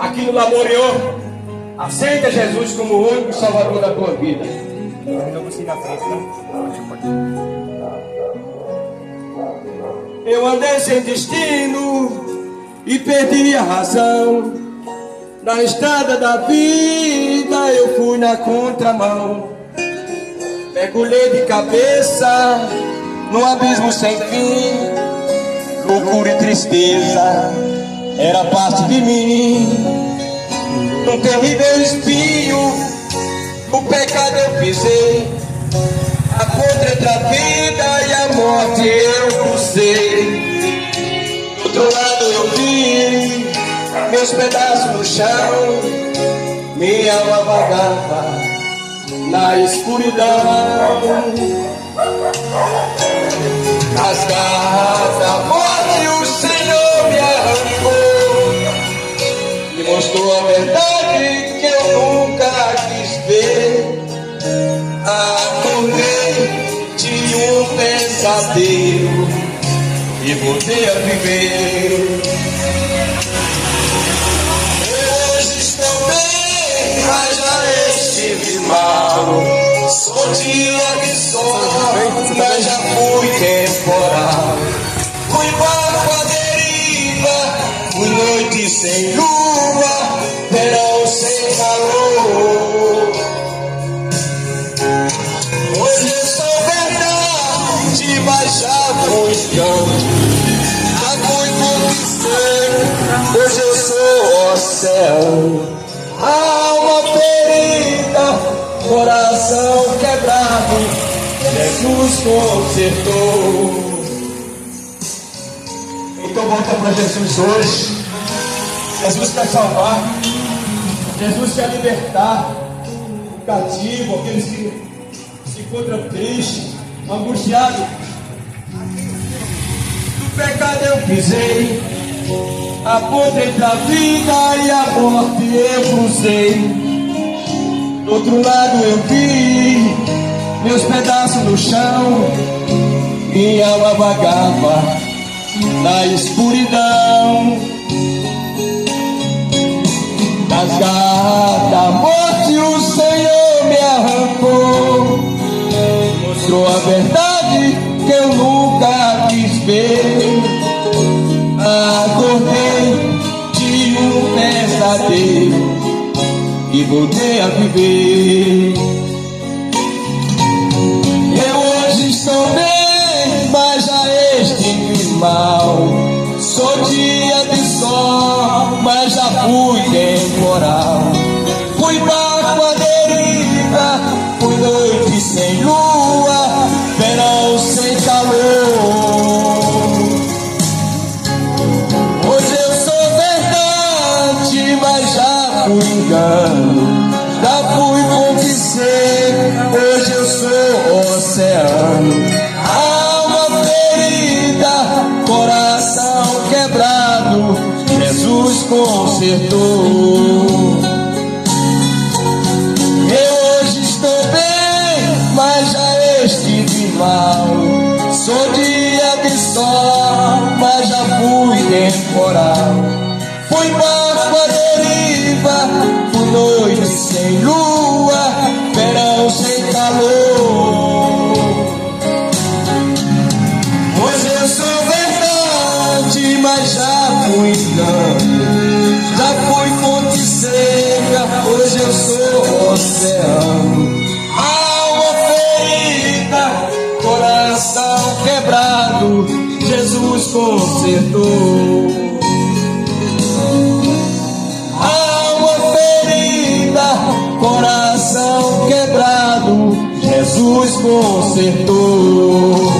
aqui no Lamoriô. Aceita Jesus como o único salvador da tua vida. Eu andei sem destino e perdi a razão. Na estrada da vida eu fui na contramão. Mergulhei de cabeça num abismo sem fim. Loucura e tristeza era parte de mim. Num terrível espinho o pecado eu pisei. A ponte entre a vida e a morte eu cruzei. Do outro lado eu vi meus pedaços no chão. Minha alma vagava na escuridão. Nas garras da morte o Senhor me arrancou. Me mostrou a verdade que eu nunca quis ver. Acordei de um pesadelo e voltei a viver. Hoje estou bem, mas já estive mal. Sou dia de sol, mas já fui temporal. Fui barco à deriva, fui noite sem lua, verão sem calor. Hoje eu sou verdade, mas já fui canto. Já fui conquistando, hoje eu sou oceano. Alma ferida, coração quebrado, Jesus consertou. Então volta para Jesus hoje. Jesus quer salvar, Jesus quer libertar o cativo, aqueles que se encontram tristes, angustiados. Do pecado eu pisei, a ponte entre a vida e a morte eu cruzei. Do outro lado eu vi meus pedaços no chão. Minha alma vagava na escuridão. Das garras da morte o Senhor me arrancou. Mostrou a verdade que eu nunca quis ver. Acordei de um pesadelo e voltei a viver. Eu hoje estou bem, mas já estive mal. Sou dia de sol, mas já fui temporal. Fui barco à deriva, fui noite sem lua, verão sem calor. Hoje eu sou verdade, mas já fui engano. Já fui conquistei, hoje eu sou oceano. Alma ferida, coração quebrado, Jesus consertou. Eu hoje estou bem, mas já estive mal. Sou dia de sol, mas já fui temporal. Fui barco à deriva, fui noite sem lua, verão sem calor. Hoje eu sou verdade, mas já fui engano. Já fui fonte seca, hoje eu sou oceano. Alma ferida, coração quebrado, Jesus consertou. Alma ferida, coração quebrado, Jesus consertou.